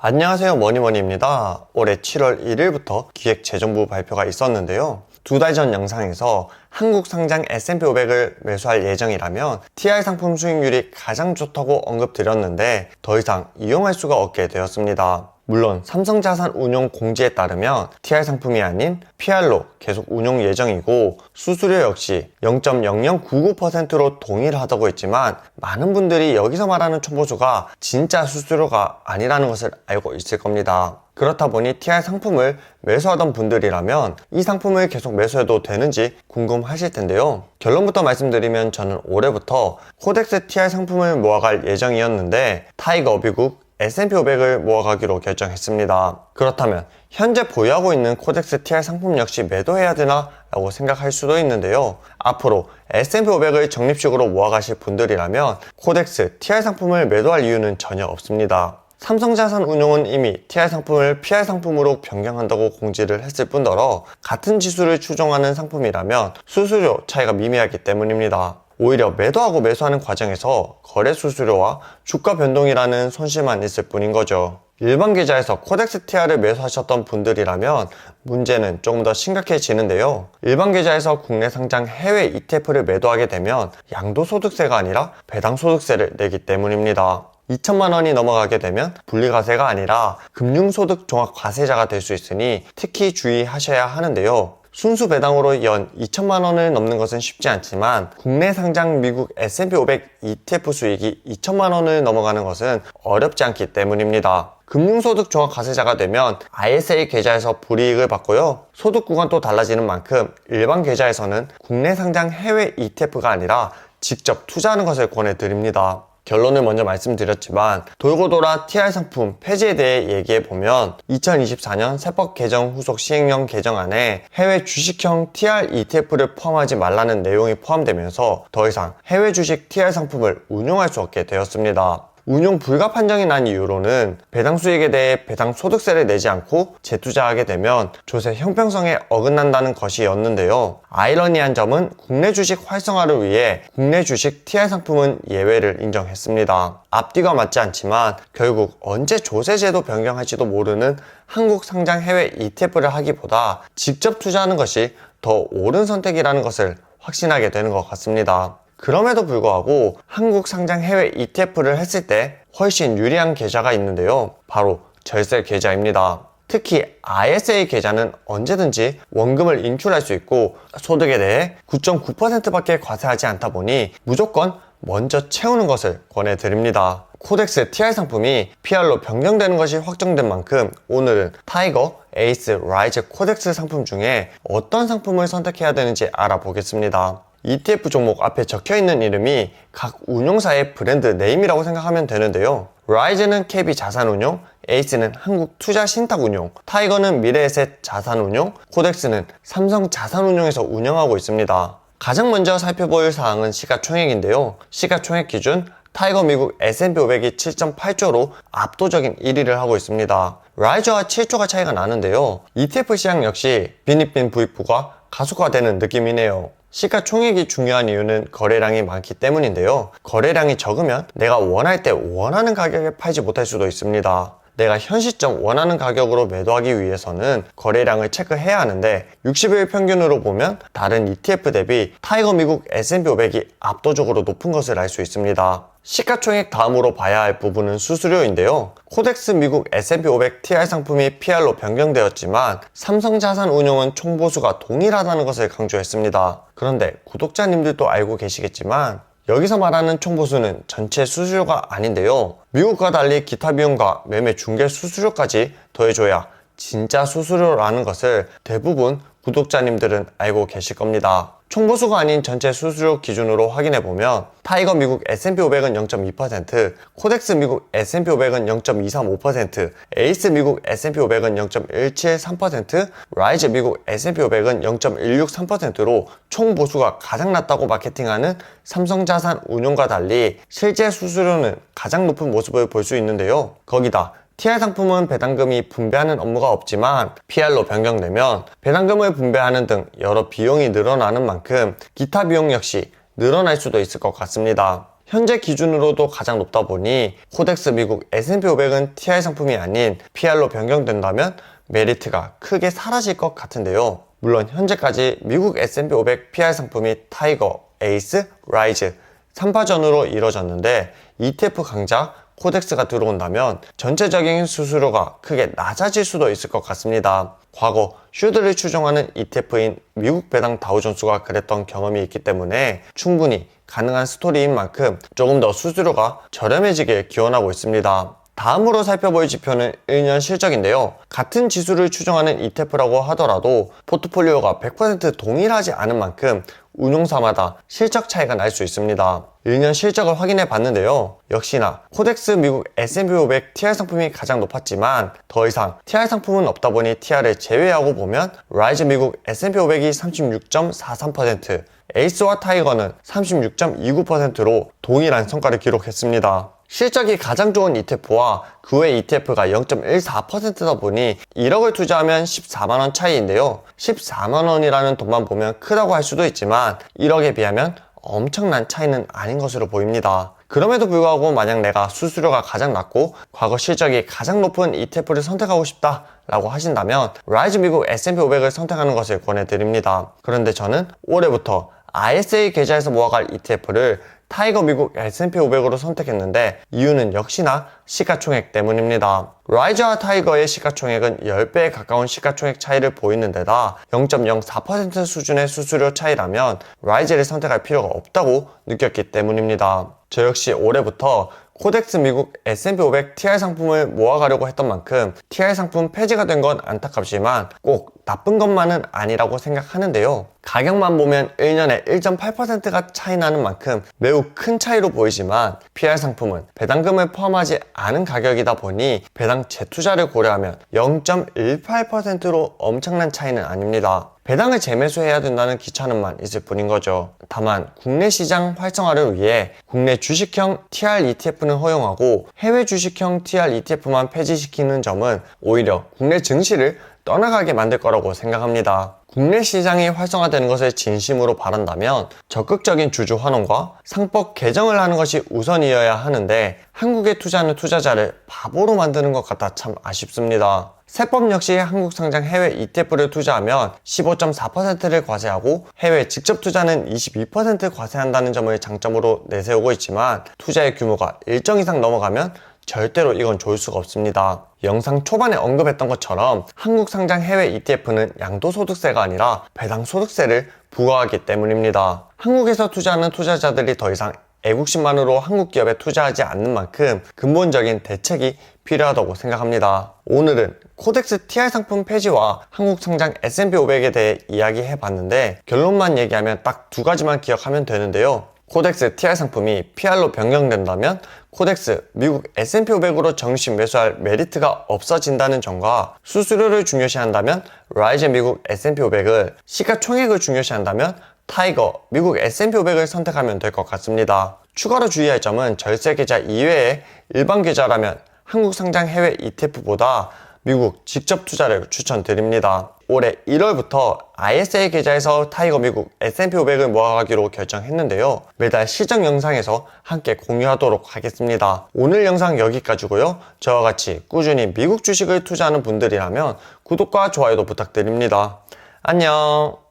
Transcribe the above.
안녕하세요, 머니머니입니다. 올해 7월 1일부터 기획재정부 발표가 있었는데요. 2달 전 영상에서 한국 상장 S&P 500을 매수할 예정이라면 TR 상품 수익률이 가장 좋다고 언급드렸는데 더 이상 이용할 수가 없게 되었습니다. 물론 삼성자산운용 공지에 따르면 TR 상품이 아닌 PR로 계속 운용 예정이고 수수료 역시 0.0099%로 동일하다고 했지만 많은 분들이 여기서 말하는 총보수가 진짜 수수료가 아니라는 것을 알고 있을 겁니다. 그렇다 보니 TR 상품을 매수하던 분들이라면 이 상품을 계속 매수해도 되는지 궁금하실 텐데요. 결론부터 말씀드리면 저는 올해부터 코덱스 TR 상품을 모아갈 예정이었는데 타이거 미국 S&P 500을 모아가기로 결정했습니다. 그렇다면 현재 보유하고 있는 코덱스 TR 상품 역시 매도해야 되나? 라고 생각할 수도 있는데요. 앞으로 S&P 500을 적립식으로 모아가실 분들이라면 코덱스 TR 상품을 매도할 이유는 전혀 없습니다. 삼성자산운용은 이미 TR 상품을 PR 상품으로 변경한다고 공지를 했을 뿐더러 같은 지수를 추종하는 상품이라면 수수료 차이가 미미하기 때문입니다. 오히려 매도하고 매수하는 과정에서 거래 수수료와 주가 변동이라는 손실만 있을 뿐인 거죠. 일반 계좌에서 코덱스 TR을 매수하셨던 분들이라면 문제는 조금 더 심각해지는데요. 일반 계좌에서 국내 상장 해외 ETF를 매도하게 되면 양도소득세가 아니라 배당소득세를 내기 때문입니다. 2천만 원이 넘어가게 되면 분리과세가 아니라 금융소득 종합과세자가 될 수 있으니 특히 주의하셔야 하는데요. 순수 배당으로 연 2천만 원을 넘는 것은 쉽지 않지만 국내 상장 미국 S&P 500 ETF 수익이 2천만 원을 넘어가는 것은 어렵지 않기 때문입니다. 금융소득 종합과세자가 되면 ISA 계좌에서 불이익을 받고요. 소득 구간도 달라지는 만큼 일반 계좌에서는 국내 상장 해외 ETF가 아니라 직접 투자하는 것을 권해드립니다. 결론을 먼저 말씀드렸지만 돌고 돌아 TR 상품 폐지에 대해 얘기해보면 2024년 세법 개정 후속 시행령 개정안에 해외 주식형 TR ETF를 포함하지 말라는 내용이 포함되면서 더 이상 해외 주식 TR 상품을 운용할 수 없게 되었습니다. 운용 불가 판정이 난 이유로는 배당 수익에 대해 배당 소득세를 내지 않고 재투자하게 되면 조세 형평성에 어긋난다는 것이었는데요. 아이러니한 점은 국내 주식 활성화를 위해 국내 주식 TR 상품은 예외를 인정했습니다. 앞뒤가 맞지 않지만 결국 언제 조세제도 변경할지도 모르는 한국 상장 해외 ETF를 하기보다 직접 투자하는 것이 더 옳은 선택이라는 것을 확신하게 되는 것 같습니다. 그럼에도 불구하고 한국 상장 해외 ETF를 했을 때 훨씬 유리한 계좌가 있는데요. 바로 절세 계좌입니다. 특히 ISA 계좌는 언제든지 원금을 인출할 수 있고 소득에 대해 9.9%밖에 과세하지 않다 보니 무조건 먼저 채우는 것을 권해드립니다. 코덱스 TR 상품이 PR로 변경되는 것이 확정된 만큼 오늘은 타이거, 에이스, 라이즈, 코덱스 상품 중에 어떤 상품을 선택해야 되는지 알아보겠습니다. ETF 종목 앞에 적혀있는 이름이 각 운용사의 브랜드 네임이라고 생각하면 되는데요. 라이즈는 KB 자산운용, 에이스는 한국투자신탁운용, 타이거는 미래에셋 자산운용, 코덱스는 삼성자산운용에서 운영하고 있습니다. 가장 먼저 살펴볼 사항은 시가총액인데요. 시가총액 기준 타이거 미국 S&P 500이 7.8조로 압도적인 1위를 하고 있습니다. 라이즈와 7조가 차이가 나는데요. ETF 시장 역시 빈익빈 부익부가 가속화되는 느낌이네요. 시가총액이 중요한 이유는 거래량이 많기 때문인데요. 거래량이 적으면 내가 원할 때 원하는 가격에 팔지 못할 수도 있습니다. 내가 현 시점 원하는 가격으로 매도하기 위해서는 거래량을 체크해야 하는데 60일 평균으로 보면 다른 ETF 대비 타이거 미국 S&P 500이 압도적으로 높은 것을 알 수 있습니다. 시가총액 다음으로 봐야 할 부분은 수수료인데요. 코덱스 미국 S&P 500 TR 상품이 PR로 변경되었지만 삼성자산운용은 총보수가 동일하다는 것을 강조했습니다. 그런데 구독자님들도 알고 계시겠지만 여기서 말하는 총보수는 전체 수수료가 아닌데요. 미국과 달리 기타 비용과 매매 중개 수수료까지 더해줘야 진짜 수수료라는 것을 대부분 구독자님들은 알고 계실 겁니다. 총보수가 아닌 전체 수수료 기준으로 확인해보면 타이거 미국 S&P 500은 0.2%, 코덱스 미국 S&P 500은 0.235%, 에이스 미국 S&P 500은 0.173%, 라이즈 미국 S&P 500은 0.163%로 총보수가 가장 낮다고 마케팅하는 삼성자산운용과 달리 실제 수수료는 가장 높은 모습을 볼 수 있는데요. 거기다 TR 상품은 배당금이 분배하는 업무가 없지만 PR로 변경되면 배당금을 분배하는 등 여러 비용이 늘어나는 만큼 기타 비용 역시 늘어날 수도 있을 것 같습니다. 현재 기준으로도 가장 높다 보니 코덱스 미국 S&P 500은 TI 상품이 아닌 PR로 변경된다면 메리트가 크게 사라질 것 같은데요. 물론 현재까지 미국 S&P 500 PR 상품이 타이거, 에이스, 라이즈 3파전으로 이루어졌는데 ETF 강자 코덱스가 들어온다면 전체적인 수수료가 크게 낮아질 수도 있을 것 같습니다. 과거 슈드를 추종하는 ETF인 미국 배당 다우존스가 그랬던 경험이 있기 때문에 충분히 가능한 스토리인 만큼 조금 더 수수료가 저렴해지길 기원하고 있습니다. 다음으로 살펴볼 지표는 1년 실적인데요. 같은 지수를 추정하는 ETF라고 하더라도 포트폴리오가 100% 동일하지 않은 만큼 운용사마다 실적 차이가 날 수 있습니다. 1년 실적을 확인해 봤는데요. 역시나 코덱스 미국 S&P 500 TR 상품이 가장 높았지만 더 이상 TR 상품은 없다 보니 TR을 제외하고 보면 라이즈 미국 S&P 500이 36.43%, 에이스와 타이거는 36.29%로 동일한 성과를 기록했습니다. 실적이 가장 좋은 ETF와 그 외 ETF가 0.14%다 보니 1억을 투자하면 14만원 차이인데요. 14만원이라는 돈만 보면 크다고 할 수도 있지만 1억에 비하면 엄청난 차이는 아닌 것으로 보입니다. 그럼에도 불구하고 만약 내가 수수료가 가장 낮고 과거 실적이 가장 높은 ETF를 선택하고 싶다 라고 하신다면 라이즈 미국 S&P 500을 선택하는 것을 권해드립니다. 그런데 저는 올해부터 ISA 계좌에서 모아갈 ETF를 타이거 미국 S&P 500으로 선택했는데 이유는 역시나 시가총액 때문입니다. 라이즈와 타이거의 시가총액은 10배에 가까운 시가총액 차이를 보이는 데다 0.04% 수준의 수수료 차이라면 라이즈를 선택할 필요가 없다고 느꼈기 때문입니다. 저 역시 올해부터 코덱스 미국 S&P 500 TR 상품을 모아가려고 했던 만큼 TR 상품 폐지가 된 건 안타깝지만 꼭 나쁜 것만은 아니라고 생각하는데요. 가격만 보면 1년에 1.8%가 차이 나는 만큼 매우 큰 차이로 보이지만 PR 상품은 배당금을 포함하지 않은 가격이다 보니 배당 재투자를 고려하면 0.18%로 엄청난 차이는 아닙니다. 배당을 재매수해야 된다는 귀찮음만 있을 뿐인 거죠. 다만 국내 시장 활성화를 위해 국내 주식형 TR ETF는 허용하고 해외 주식형 TR ETF만 폐지시키는 점은 오히려 국내 증시를 떠나가게 만들 거라고 생각합니다. 국내 시장이 활성화되는 것을 진심으로 바란다면 적극적인 주주 환원과 상법 개정을 하는 것이 우선이어야 하는데 한국에 투자하는 투자자를 바보로 만드는 것 같아 참 아쉽습니다. 세법 역시 한국 상장 해외 ETF를 투자하면 15.4%를 과세하고 해외 직접 투자는 22% 과세한다는 점을 장점으로 내세우고 있지만 투자의 규모가 일정 이상 넘어가면 절대로 이건 좋을 수가 없습니다. 영상 초반에 언급했던 것처럼 한국 상장 해외 ETF는 양도소득세가 아니라 배당소득세를 부과하기 때문입니다. 한국에서 투자하는 투자자들이 더 이상 애국심만으로 한국 기업에 투자하지 않는 만큼 근본적인 대책이 필요하다고 생각합니다. 오늘은 코덱스 TR 상품 폐지와 한국 상장 S&P 500에 대해 이야기해봤는데 결론만 얘기하면 딱 두 가지만 기억하면 되는데요. 코덱스 TR 상품이 PR로 변경된다면 코덱스 미국 S&P 500으로 정식 매수할 메리트가 없어진다는 점과 수수료를 중요시한다면 라이즈 미국 S&P 500을 시가총액을 중요시한다면 타이거 미국 S&P 500을 선택하면 될 것 같습니다. 추가로 주의할 점은 절세 계좌 이외에 일반 계좌라면 한국 상장 해외 ETF보다 미국 직접 투자를 추천드립니다. 올해 1월부터 ISA 계좌에서 타이거 미국 S&P 500을 모아가기로 결정했는데요. 매달 실적 영상에서 함께 공유하도록 하겠습니다. 오늘 영상 여기까지고요. 저와 같이 꾸준히 미국 주식을 투자하는 분들이라면 구독과 좋아요도 부탁드립니다. 안녕.